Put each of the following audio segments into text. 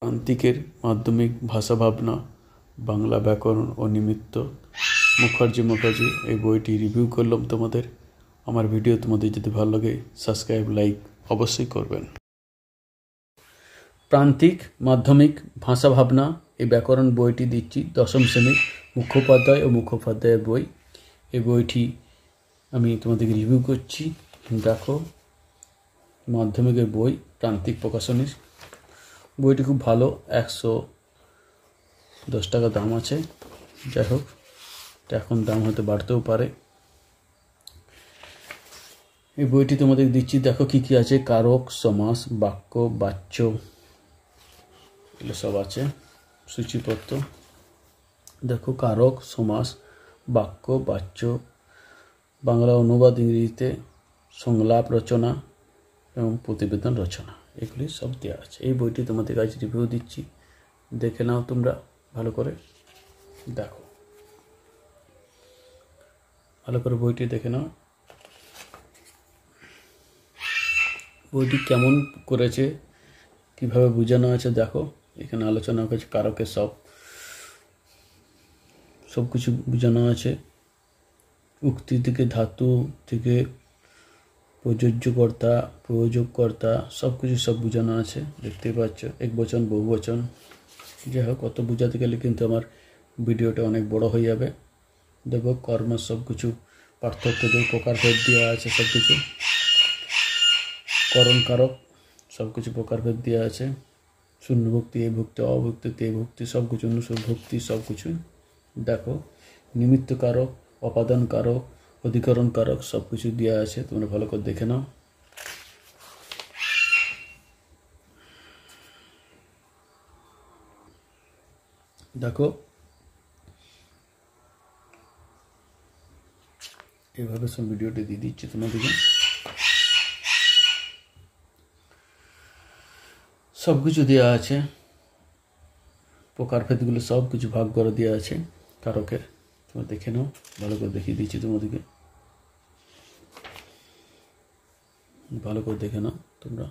প্রান্তিকের মাধ্যমিক ভাষা ভাবনা বাংলা ব্যাকরণ ও নিমিত্ত মুখার্জি এই বইটি রিভিউ করলাম তোমাদের। আমার ভিডিও তোমাদের যদি ভালো লাগে সাবস্ক্রাইব লাইক অবশ্যই করবেন। প্রান্তিক মাধ্যমিক ভাষা ভাবনা এই ব্যাকরণ বইটি দিচ্ছি দশম শ্রেণীর মুখোপাধ্যায় ও মুখোপাধ্যায়ের বই। এই বইটি আমি তোমাদেরকে রিভিউ করছি। দেখো, মাধ্যমিকের বই, প্রান্তিক প্রকাশনীর। বইটি খুব ভালো, 110 টাকা দাম আছে। যাই হোক, এখন দাম হয়তো বাড়তেও পারে। এই বইটি তোমাদের দিচ্ছি। দেখো কি কি আছে: কারক, সমাস, বাক্য, বাচ্য, এগুলো সব আছে, সূচিপত্র। দেখো, কারক, সমাস, বাক্য, বাচ্য, বাংলা অনুবাদ, ইংরেজিতে সংলাপ রচনা এবং প্রতিবেদন রচনা, এগুলি সব দেওয়া আছে। এই বইটি তোমাদের কাছে রিভিউ দিচ্ছি, দেখে নাও তোমরা ভালো করে। দেখো, ভালো করে বইটি দেখে নাও। বইটি কেমন করেছে, কিভাবে বোঝানো আছে দেখো। এখানে আলোচনা করেছে কারকের সব কিছু বোঝানো আছে। উক্তি থেকে, ধাতু থেকে, প্রযোজ্যকর্তা, প্রয়োজককর্তা, সব কিছু সব বোঝানো আছে, দেখতেই পাচ্ছ। একবচন, বহুবচন। যাই হোক, অত বোঝাতে গেলে কিন্তু আমার ভিডিওটা অনেক বড় হয়ে যাবে। দেখো, কর্ম সব কিছু পার্থক্য দিয়ে প্রকারভেদ দেওয়া আছে, সব কিছু। করণ, কারক সব কিছু প্রকারভেদ দেওয়া আছে। শূন্যভক্তি, এই ভক্তি, অভক্তি, তে ভক্তি, সব কিছু, অনুসর ভক্তি, সব কিছুই। দেখো, নিমিত্ত কারক, অপাদান কারক, অধিকরণ কারক, সব কিছু দেওয়া আছে, তোমরা ভালো করে দেখে নাও। দেখো, এইভাবে সব ভিডিওটি দিয়ে দিচ্ছি তোমাদেরকে। সব কিছু দেওয়া আছে, প্রকারভেদগুলো সব কিছু ভাগ করে দেওয়া আছে কারকের। তোমরা দেখে নাও, ভালো করে দেখিয়ে দিচ্ছি তোমাদেরকে, ভালো করে দেখে নাও তোমরা।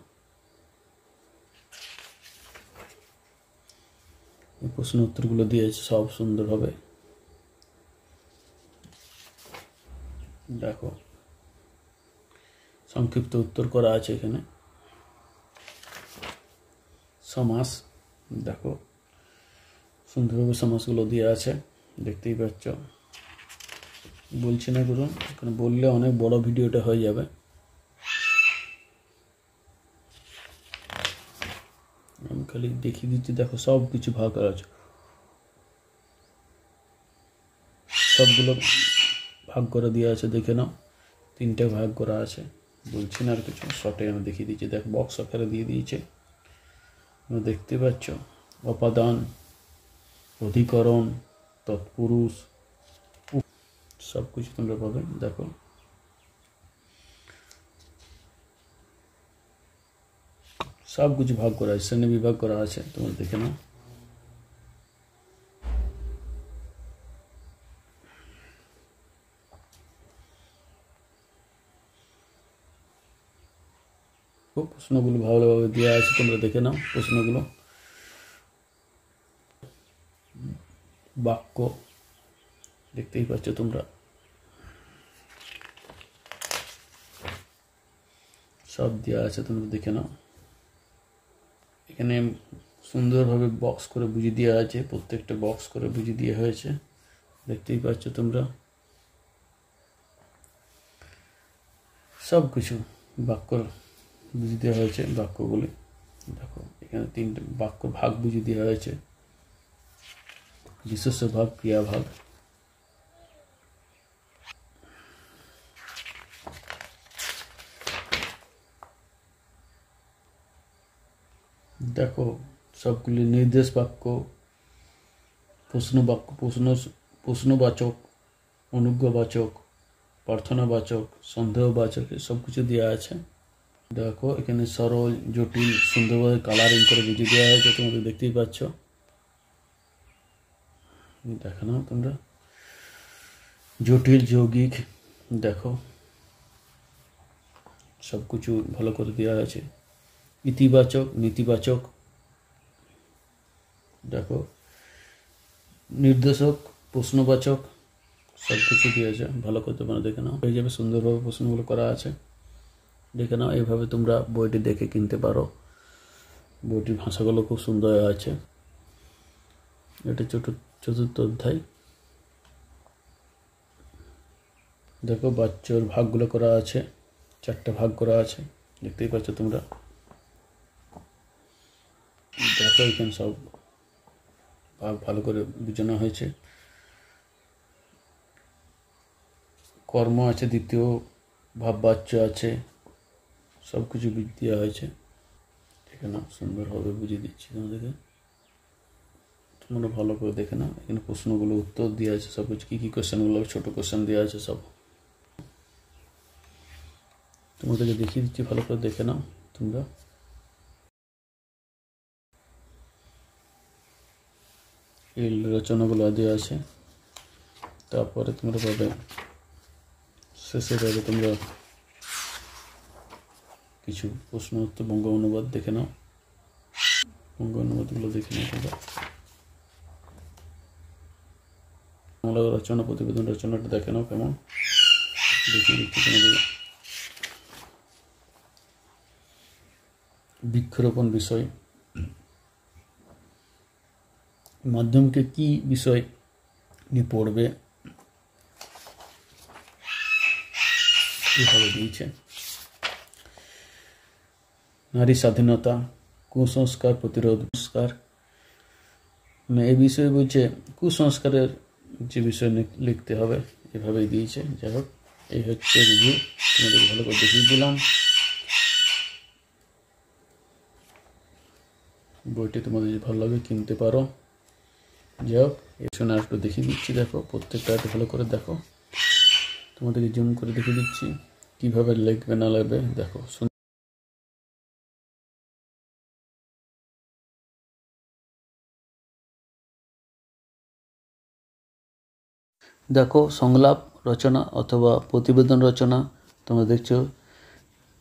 প্রশ্ন উত্তরগুলো দিয়েছে সব সুন্দরভাবে। দেখো, সংক্ষিপ্ত উত্তর করা আছে এখানে। সমাস, দেখো সুন্দরভাবে সমাসগুলো দেওয়া আছে, দেখতেই পাচ্ছ। বলছি না গুরু, এখানে বললে অনেক বড় ভিডিওটা হয়ে যাবে। আমি খালি দেখিয়ে দিচ্ছি। দেখো, সব কিছু ভাগ করা আছে, সবগুলো ভাগ করে দেওয়া আছে, দেখে নাও। 3টে ভাগ করা আছে, বলছি না আর কিছু, শর্টে আমি দেখিয়ে দিচ্ছি। দেখো, বক্স আকারে দিয়ে দিয়েছে, দেখতে পাচ্ছ। অপাদান, অধিকরণ, তৎপুরুষ, সব কিছু তোমরা পাবে। দেখো, সব কিছু ভাগ করা আছে, শ্রেণী বিভাগ করা আছে, তোমরা দেখে নাও। প্রশ্নগুলো ভালোভাবে দেওয়া আছে, তোমরা দেখে নাও প্রশ্নগুলো। বাক্য দেখতেই পাচ্ছ তোমরা, সব দেওয়া আছে, তোমরা দেখে নাও। এখানে সুন্দরভাবে বক্স করে বুঝিয়ে দেওয়া আছে, প্রত্যেকটা বক্স করে বুঝিয়ে দেওয়া হয়েছে, দেখতেই পাচ্ছ তোমরা। সব কিছু বাক্য বুঝিয়ে দেওয়া হয়েছে, বাক্যগুলি। দেখো, এখানে 3টে বাক্য ভাগ বুঝিয়ে দেওয়া হয়েছে: বিশেষ্য ভাগ, ক্রিয়া ভাগ। দেখো, সবগুলি নির্দেশ বাক্য, প্রশ্ন বাক্য, প্রশ্নবাচক, অনুজ্ঞাবাচক, প্রার্থনাবাচক, সন্দেহবাচক, সব কিছু দেওয়া আছে। দেখো, এখানে সরল, জটিল, সুন্দরভাবে কালারিং করে বুঝিয়ে দেওয়া হয়েছে, তোমরা দেখতেই পাচ্ছ। দেখো না তোমরা, জটিল, যৌগিক, দেখো সব কিছু ভালো করে দেওয়া আছে। ইতিবাচক, নেতিবাচক, দেখো নির্দেশক, প্রশ্নবাচক সব কিছু দিয়েছে, ভালো করে তোমরা দেখে নাও। এই যাবে সুন্দরভাবে প্রশ্নগুলো করা আছে, দেখে নাও। এইভাবে তোমরা বইটি দেখে কিনতে পারো। বইটির ভাষাগুলো খুব সুন্দর আছে। এটা চতুর্থ অধ্যায়। দেখো বাচ্চার ভাগগুলো করা আছে, 4টা ভাগ করা আছে, দেখতেই পাচ্ছ তোমরা। দেখো এখানে সব ভাগ ভালো করে বোঝানো হয়েছে। কর্ম আছে, দ্বিতীয় ভাব বাচ্চা আছে, সব কিছু দেওয়া হয়েছে। ঠিক না, সুন্দরভাবে বুঝিয়ে দিচ্ছি তোমাদেরকে, তোমরা ভালো করে দেখে নাও। এখানে প্রশ্নগুলো উত্তর দেওয়া আছে, সব কিছু কী কী কোশ্চেনগুলো, ছোট কোশ্চেন দেওয়া আছে সব। তোমাদেরকে দেখিয়ে দিচ্ছি, ভালো করে দেখে নাও তোমরা। এই রচনাগুলো দেওয়া আছে। তারপরে তোমরা পাবে শেষে পাবে তোমরা কিছু প্রশ্ন উত্তর বঙ্গ অনুবাদ দেখে নাও। বঙ্গ অনুবাদগুলো দেখে নাও তোমরা। বাংলা রচনা, প্রতিবেদন রচনাটা দেখে নাও কেমন, দেখিয়ে দিচ্ছি তোমাদের। বৃক্ষরোপণ বিষয়, মাধ্যমিকে কি বিষয় নিয়ে পড়বে এভাবে দিয়েছে। নারী স্বাধীনতা, কুসংস্কার প্রতিরোধ, সংস্কার, এই বিষয়ে বলছে কুসংস্কারের যে বিষয় লিখতে হবে, এভাবেই দিয়েছে। যাই হোক, এই হচ্ছে রিভিউ, তোমাদের ভালো করে দেখিয়ে দিলাম। বইটি তোমাদের যদি ভালো লাগে কিনতে পারো। যাই হোক, এই শোনা একটু দেখিয়ে দিচ্ছি, দেখো প্রত্যেকটা একটু ভালো করে দেখো, তোমাদেরকে জুম করে দেখিয়ে দিচ্ছি কীভাবে লিখবে না লিখবে। দেখো দেখো সংলাপ রচনা অথবা প্রতিবেদন রচনা, তোমরা দেখছো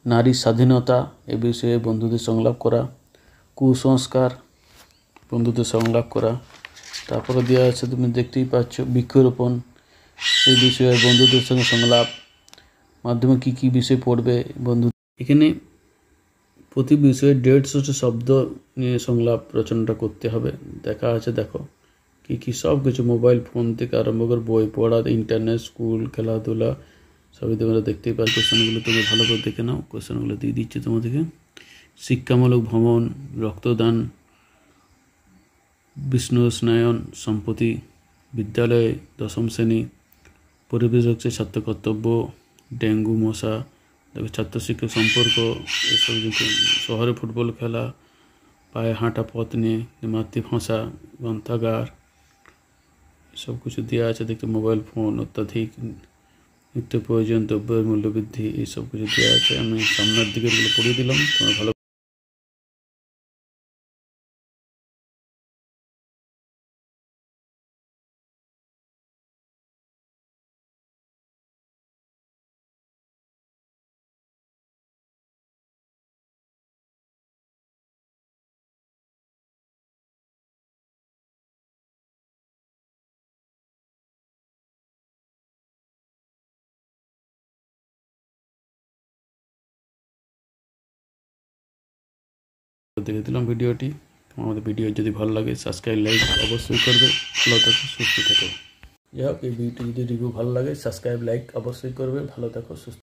নারী স্বাধীনতা এ বিষয়ে বন্ধুদের সংলাপ করা, কুসংস্কার বন্ধুদের সংলাপ করা। তারপরে দেওয়া আছে, তুমি দেখতেই পাচ্ছ বৃক্ষরোপণ এই বিষয়ে বন্ধুদের সঙ্গে সংলাপ। মাধ্যমে কী কী বিষয় পড়বে বন্ধু, এখানে প্রতি বিষয়ে 150 শব্দ নিয়ে সংলাপ রচনাটা করতে হবে, দেখা আছে। দেখো কী কী সব কিছু, মোবাইল ফোন থেকে আরম্ভ করে বই পড়া, ইন্টারনেট, স্কুল, খেলাধুলা সবই তোমরা দেখতেই পাচ্ছ। কোশ্চেনগুলো তোমরা ভালো করে দেখে নাও, কোশ্চেনগুলো দিয়ে দিচ্ছে তোমাদেরকে। শিক্ষামূলক ভ্রমণ, রক্তদান, বিষ্ণু স্নায়ন, সম্পত্তি, বিদ্যালয়ে 10ম শ্রেণী, পরিবেশ রক্ষায় ছাত্র কর্তব্য, ডেঙ্গু মশা, দেখো ছাত্র শিক্ষক সম্পর্ক, এসব শহরে ফুটবল খেলা, পায়ে হাঁটা পথ নিয়ে, মাতৃভাষা, গ্রন্থাগার সব কিছু দেওয়া আছে। দেখতে মোবাইল ফোন, অত্যাধিক নিত্য প্রয়োজন দ্রব্যের মূল্যবৃদ্ধি, এইসব কিছু দেওয়া আছে। আমি সামনের দিকে এগুলো পড়িয়ে দিলাম, তোমরা ভালো দেখে দিলাম ভিডিওটি। আমাদের ভিডিও যদি ভালো লাগে সাবস্ক্রাইব লাইক অবশ্যই করবে। ভালো থাকো, সুস্থ থাকো। যাই হোক, এই ভিডিওটি যদি রিভিউ ভালো লাগে সাবস্ক্রাইব লাইক অবশ্যই করবে। ভালো থাকো, সুস্থ।